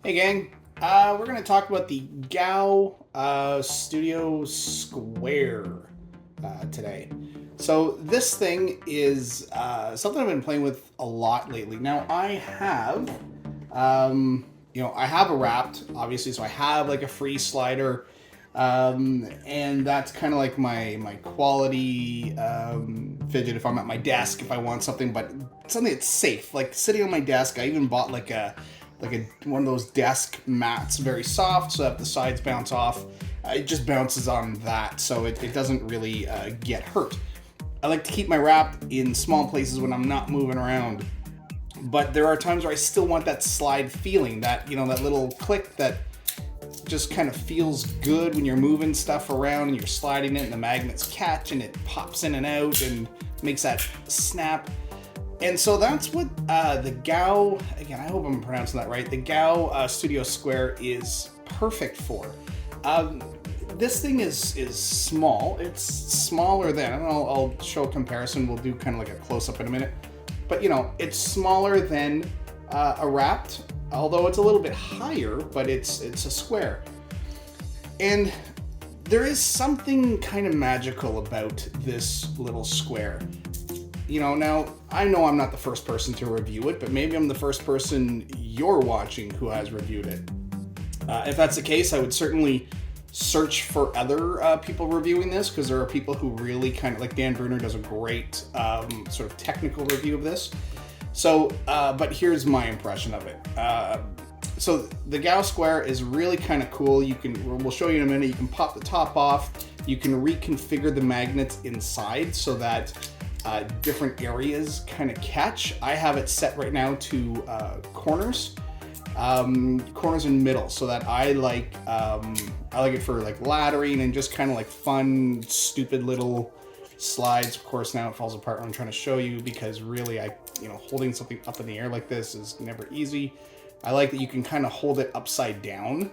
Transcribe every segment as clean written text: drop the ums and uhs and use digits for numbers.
Hey gang, we're going to talk about the GAO Studio Square today. So this thing is something I've been playing with a lot lately. Now I have, I have a wrapped, obviously, so I have like a free slider, and that's kind of like my quality fidget if I'm at my desk if I want something, but something that's safe, like sitting on my desk. I even bought like a one of those desk mats, very soft, so that the sides bounce off. It just bounces on that, so it doesn't really get hurt. I like to keep my wrap in small places when I'm not moving around, but there are times where I still want that slide feeling, that that little click that just kind of feels good when you're moving stuff around and you're sliding it and the magnets catch and it pops in and out and makes that snap. And so that's what the GAO, again, I hope I'm pronouncing that right, the GAO Studio Square is perfect for. This thing is small. It's smaller than, and I'll show a comparison. We'll do kind of like a close-up in a minute. But, it's smaller than a wrapped, although it's a little bit higher, but it's a square. And there is something kind of magical about this little square. Now I know I'm not the first person to review it, but maybe I'm the first person you're watching who has reviewed it. If that's the case, I would certainly search for other people reviewing this, because there are people who really kind of, like Dan Bruner does a great sort of technical review of this. So, but here's my impression of it. So the GAO Square is really kind of cool. We'll show you in a minute. You can pop the top off. You can reconfigure the magnets inside so that different areas kind of catch. I have it set right now to corners and middle, so that I like it for like laddering and just kind of like fun, stupid little slides. Of course, now it falls apart when I'm trying to show you, because really holding something up in the air like this is never easy. I like that you can kind of hold it upside down.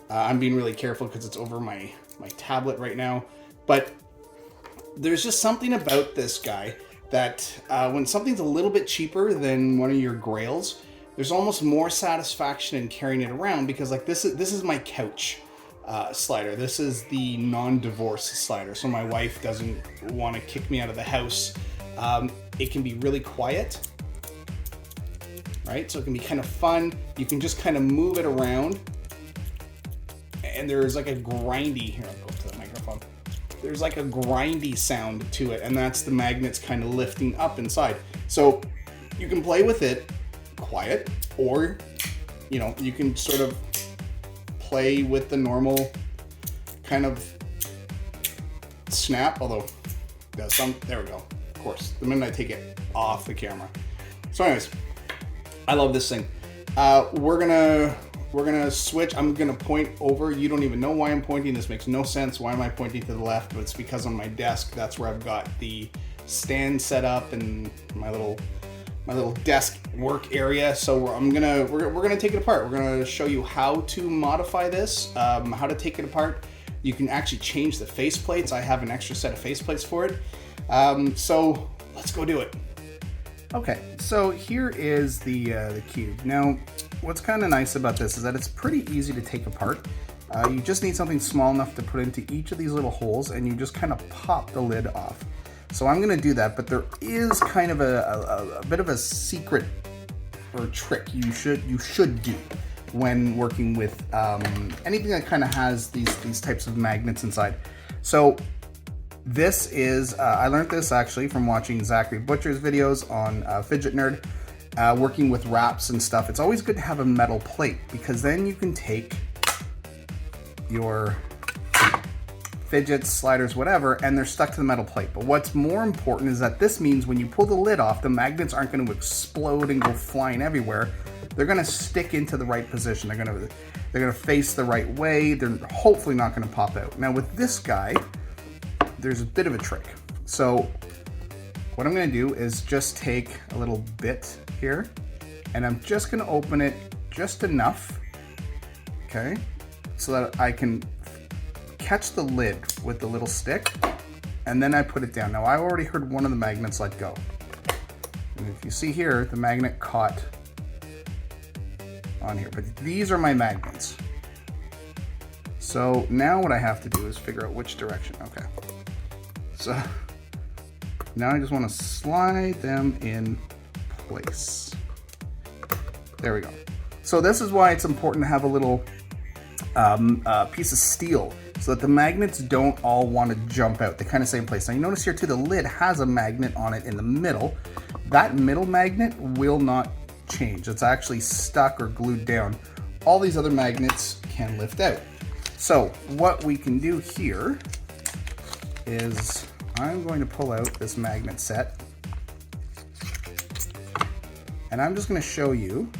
I'm being really careful because it's over my tablet right now, but there's just something about this guy that when something's a little bit cheaper than one of your grails, there's almost more satisfaction in carrying it around, because like this is my couch slider. This is the non-divorce slider, so my wife doesn't want to kick me out of the house. It can be really quiet, right? So it can be kind of fun. You can just kind of move it around, and there's like a grindy, here, I'll go to the microphone. There's like a grindy sound to it, and that's the magnets kind of lifting up inside. So you can play with it quiet, or you can sort of play with the normal kind of snap, although there's there we go, of course, the minute I take it off the camera. So anyways, I love this thing. We're gonna switch. I'm gonna point over. You don't even know why I'm pointing. This makes no sense. Why am I pointing to the left? But it's because on my desk, that's where I've got the stand set up and my little desk work area. So we're gonna take it apart. We're gonna show you how to modify this, how to take it apart. You can actually change the faceplates. I have an extra set of faceplates for it. So let's go do it. Okay, so here is the cube. Now, what's kind of nice about this is that it's pretty easy to take apart. You just need something small enough to put into each of these little holes, and you just kind of pop the lid off. So I'm going to do that, but there is kind of a bit of a secret or trick you should do when working with anything that kind of has these types of magnets inside. So this is, I learned this actually from watching Zachary Butcher's videos on Fidget Nerd, working with wraps and stuff. It's always good to have a metal plate, because then you can take your fidgets, sliders, whatever, and they're stuck to the metal plate. But what's more important is that this means when you pull the lid off, the magnets aren't going to explode and go flying everywhere. They're going to stick into the right position. They're going to face the right way. They're hopefully not going to pop out. Now with this guy, there's a bit of a trick. So what I'm going to do is just take a little bit here, and I'm just going to open it just enough, okay, so that I can catch the lid with the little stick, and then I put it down. Now I already heard one of the magnets let go, and if you see here, the magnet caught on here, but these are my magnets. So now what I have to do is figure out which direction. Okay. So now I just want to slide them in place. There we go. So this is why it's important to have a little piece of steel so that the magnets don't all want to jump out. They kind of stay in place. Now you notice here too, the lid has a magnet on it in the middle. That middle magnet will not change. It's actually stuck or glued down. All these other magnets can lift out. So what we can do here is I'm going to pull out this magnet set, and I'm just going to show you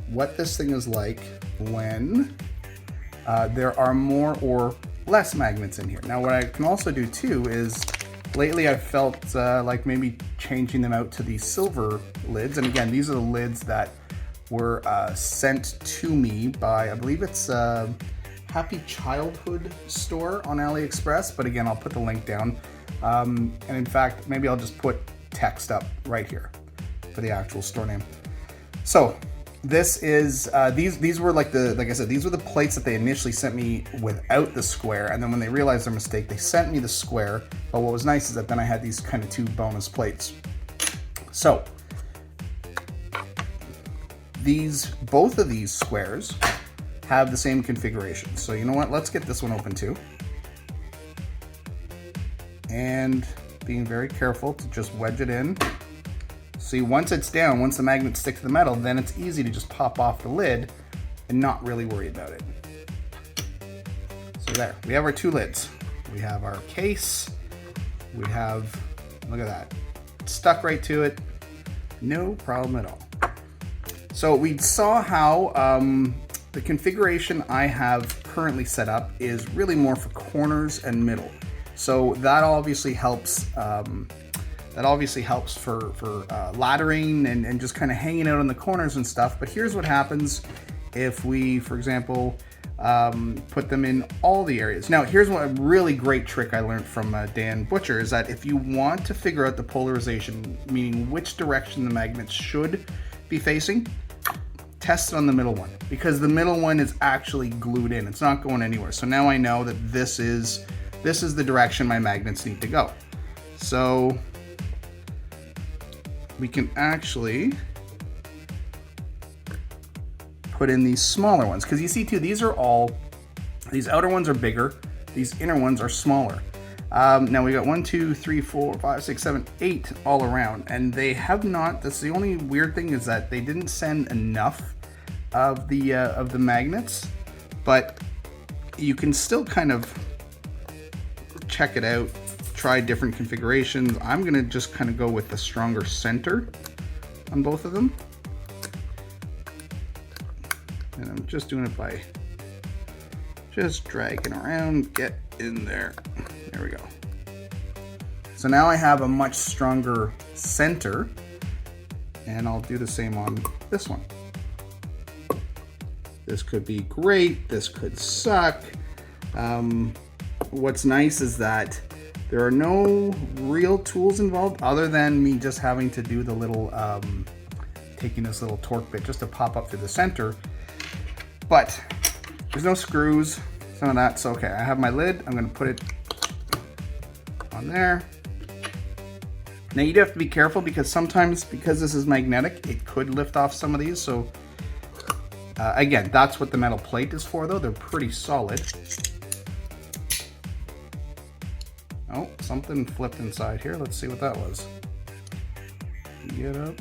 what this thing is like when there are more or less magnets in here. Now what I can also do too is lately I've felt like maybe changing them out to these silver lids, and again these are the lids that were sent to me by, I believe it's Happy Childhood store on AliExpress, but again I'll put the link down, and in fact maybe I'll just put text up right here for the actual store name. So this is these were like I said, these were the plates that they initially sent me without the square, and then when they realized their mistake they sent me the square. But what was nice is that then I had these kind of two bonus plates. So both of these squares have the same configuration. So you know what, let's get this one open too. And being very careful to just wedge it in. See, once it's down, once the magnets stick to the metal, then it's easy to just pop off the lid and not really worry about it. So there, we have our two lids. We have our case, we have, look at that, it's stuck right to it, no problem at all. So we saw how the configuration I have currently set up is really more for corners and middle. So that obviously helps. That obviously helps for laddering and just kind of hanging out on the corners and stuff. But here's what happens if we, for example, put them in all the areas. Now, here's a really great trick I learned from Dan Butcher, is that if you want to figure out the polarization, meaning which direction the magnets should be facing, test it on the middle one, because the middle one is actually glued in. It's not going anywhere. So now I know that this is the direction my magnets need to go. So we can actually put in these smaller ones, because you see too, these outer ones are bigger, these inner ones are smaller. Now we got 1, 2, 3, 4, 5, 6, 7, 8 all around, and they have not, that's the only weird thing, is that they didn't send enough of the magnets, but you can still kind of check it out, try different configurations. I'm gonna just kind of go with the stronger center on both of them, and I'm just doing it by just dragging around, get in there. There we go. So now I have a much stronger center, and I'll do the same on this one. This could be great, this could suck. What's nice is that there are no real tools involved other than me just having to do the little, taking this little torque bit just to pop up through the center. But there's no screws, none of that. So okay, I have my lid, I'm gonna put it on there. Now you do have to be careful, because sometimes, because this is magnetic, it could lift off some of these. So again, that's what the metal plate is for though, they're pretty solid. Oh, something flipped inside here. Let's see what that was. Get up.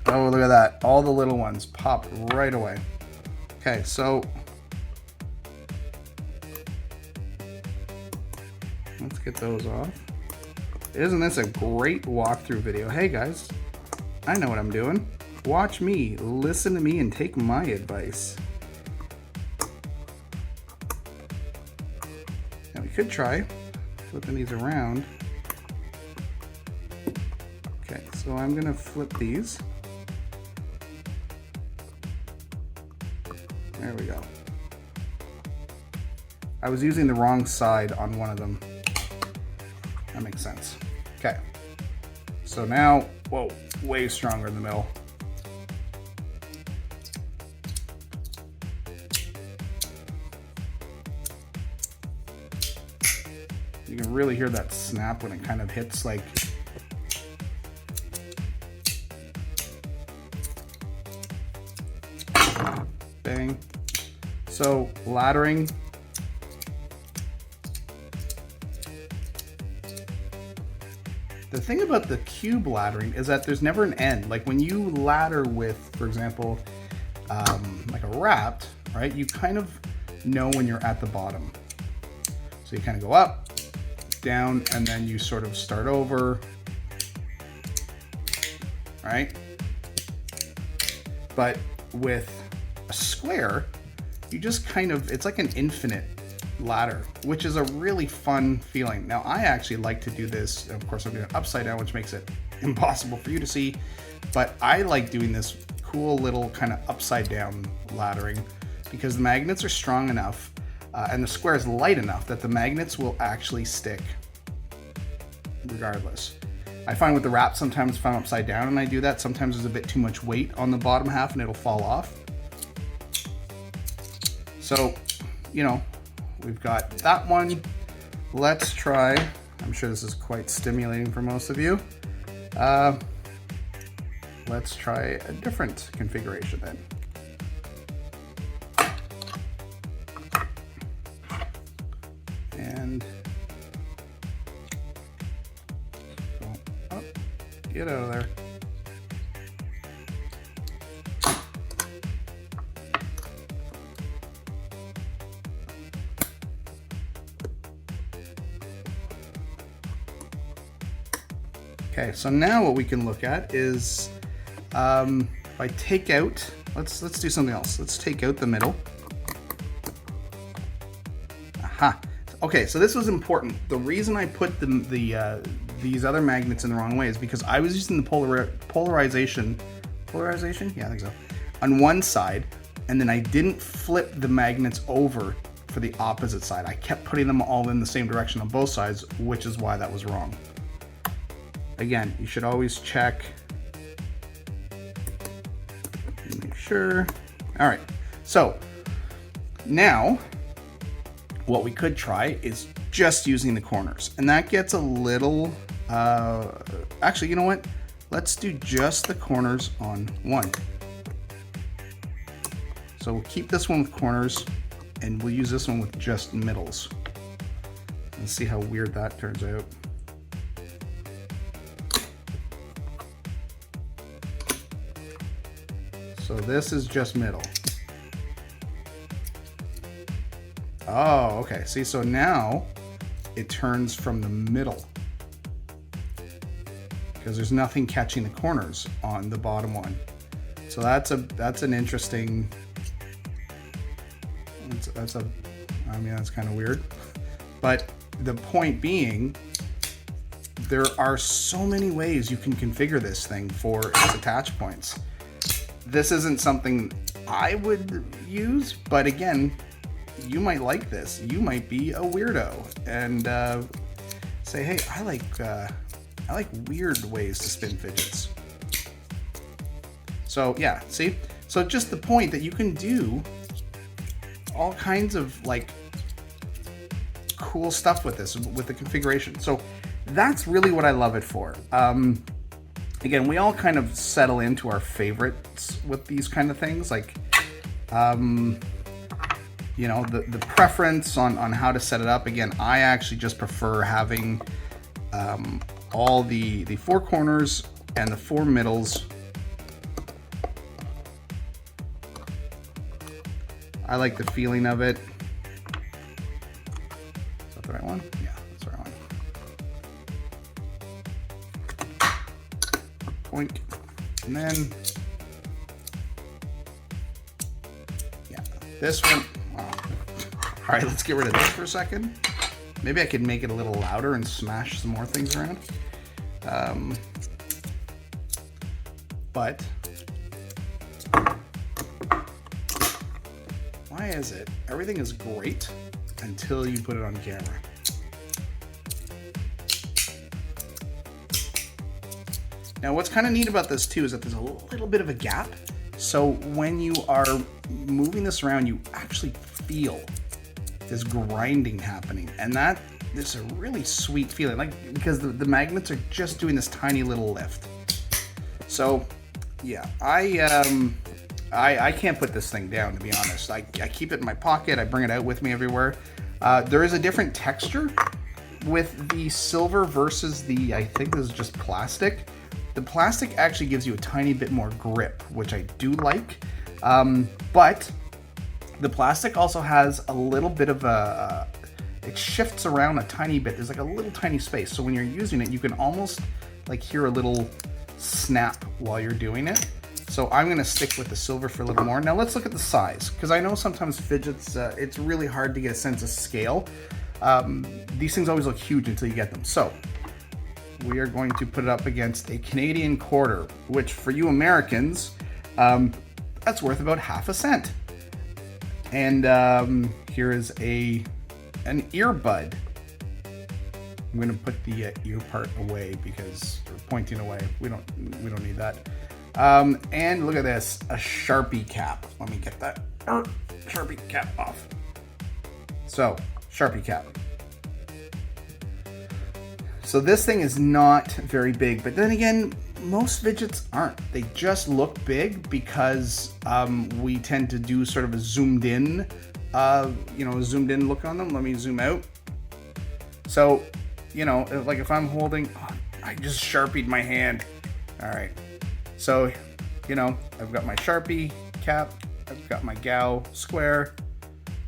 Oh, look at that. All the little ones pop right away. Okay, so let's get those off. Isn't this a great walkthrough video? Hey guys, I know what I'm doing. Watch me, listen to me, and take my advice. Now we could try flipping these around. Okay, so I'm gonna flip these. There we go. I was using the wrong side on one of them. That makes sense. Okay. So now, whoa, way stronger in the middle. You can really hear that snap when it kind of hits, like, bang. So laddering, the thing about the cube laddering is that there's never an end. Like when you ladder with, for example, like a wrapped, right? You kind of know when you're at the bottom. So you kind of go up, down, and then you sort of start over, right? But with a square, you just kind of, it's like an infinite ladder, which is a really fun feeling. Now, I actually like to do this. Of course, I'm doing it upside down, which makes it impossible for you to see, but I like doing this cool little kind of upside down laddering because the magnets are strong enough and the square is light enough that the magnets will actually stick regardless. I find with the wrap, sometimes if I'm upside down and I do that, sometimes there's a bit too much weight on the bottom half and it'll fall off. So, you know, we've got that one. Let's try, I'm sure this is quite stimulating for most of you. Let's try a different configuration then. And go up, get out of there. Okay, so now what we can look at is if I take out, let's do something else. Let's take out the middle. Aha. Okay, so this was important. The reason I put these other magnets in the wrong way is because I was using the polarization, yeah, I think so, on one side, and then I didn't flip the magnets over for the opposite side. I kept putting them all in the same direction on both sides, which is why that was wrong. Again, you should always check. Make sure. All right, so now what we could try is just using the corners, and that gets a little, actually, you know what? Let's do just the corners on one. So we'll keep this one with corners, and we'll use this one with just middles. Let's see how weird that turns out. So this is just middle. Oh, okay. See, so now it turns from the middle because there's nothing catching the corners on the bottom one. So that's an interesting. I mean, that's kind of weird. But the point being, there are so many ways you can configure this thing for its attach points. This isn't something I would use, but again, you might like this. You might be a weirdo and say, "Hey, I like weird ways to spin fidgets." So yeah, see. So just the point that you can do all kinds of like cool stuff with this, with the configuration. So that's really what I love it for. Again, we all kind of settle into our favorites with these kind of things, like, you know, the preference on how to set it up. Again, I actually just prefer having all the four corners and the four middles. I like the feeling of it. Is that the right one? Yeah, that's the right one. Point. And then, yeah, this one. Wow. All right, let's get rid of this for a second. Maybe I could make it a little louder and smash some more things around. But why is it everything is great until you put it on camera? Now what's kind of neat about this too is that there's a little bit of a gap. So when you are moving this around, you actually feel this grinding happening. And that is a really sweet feeling, like, because the magnets are just doing this tiny little lift. So yeah, I can't put this thing down, to be honest. I keep it in my pocket. I bring it out with me everywhere. There is a different texture with the silver versus the, I think this is just plastic. The plastic actually gives you a tiny bit more grip, which I do like. But the plastic also has a little bit of it shifts around a tiny bit. There's like a little tiny space. So when you're using it, you can almost like hear a little snap while you're doing it. So I'm gonna stick with the silver for a little more. Now let's look at the size, because I know sometimes fidgets, it's really hard to get a sense of scale. These things always look huge until you get them. So we are going to put it up against a Canadian quarter, which for you Americans, that's worth about half a cent. And here is an earbud. I'm gonna put the ear part away because we're pointing away. We don't need that. And look at this, a Sharpie cap. Let me get that Sharpie cap off. So, Sharpie cap. So this thing is not very big, but then again, most fidgets aren't. They just look big because we tend to do sort of a zoomed in, zoomed in look on them. Let me zoom out. So, like if I'm holding, I just Sharpied my hand. All right. So, I've got my Sharpie cap, I've got my GAO square,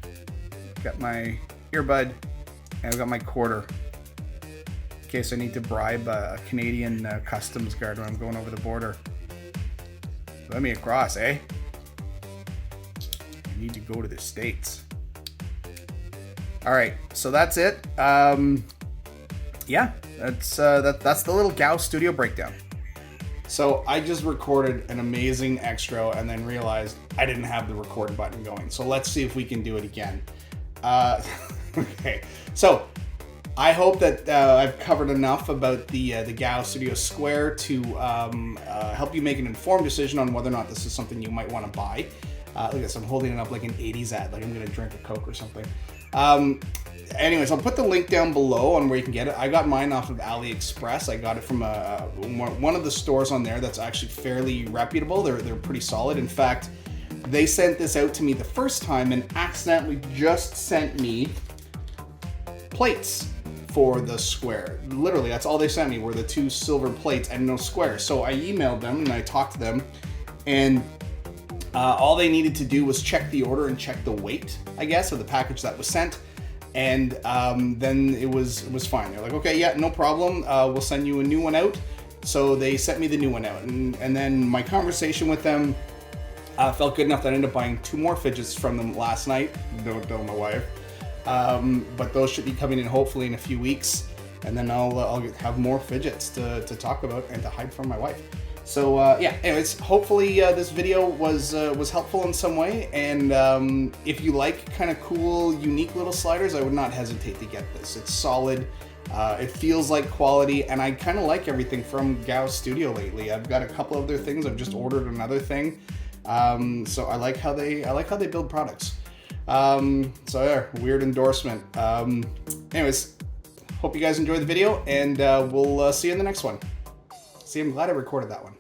I've got my earbud, and I've got my quarter. In case I need to bribe a Canadian customs guard when I'm going over the border. Let me across, eh? I need to go to the States. All right, so that's it. Yeah, that's the little GAO Studio breakdown. So I just recorded an amazing extra and then realized I didn't have the record button going. So let's see if we can do it again. Okay, so I hope that I've covered enough about the GAO Studio Square to help you make an informed decision on whether or not this is something you might want to buy. Look at this, I'm holding it up like an 80s ad, like I'm gonna drink a Coke or something. Anyways, I'll put the link down below on where you can get it. I got mine off of AliExpress. I got it from one of the stores on there that's actually fairly reputable. They're pretty solid. In fact, they sent this out to me the first time and accidentally just sent me plates for the square. Literally, that's all they sent me were the 2 silver plates and no square. So I emailed them and I talked to them, and all they needed to do was check the order and check the weight, I guess, of the package that was sent. And then it was fine. They're like, okay, yeah, no problem. We'll send you a new one out. So they sent me the new one out. And then my conversation with them felt good enough that I ended up buying 2 more fidgets from them last night. Don't tell my wife. But those should be coming in hopefully in a few weeks. And then I'll have more fidgets to talk about and to hide from my wife. So yeah, anyways, hopefully this video was helpful in some way, and if you like kind of cool, unique little sliders, I would not hesitate to get this. It's solid, it feels like quality, and I kind of like everything from GAO Studio lately. I've got a couple of their things. I've just ordered another thing, so I like how they build products. So there, weird endorsement. Anyways, hope you guys enjoyed the video, and we'll see you in the next one. See, I'm glad I recorded that one.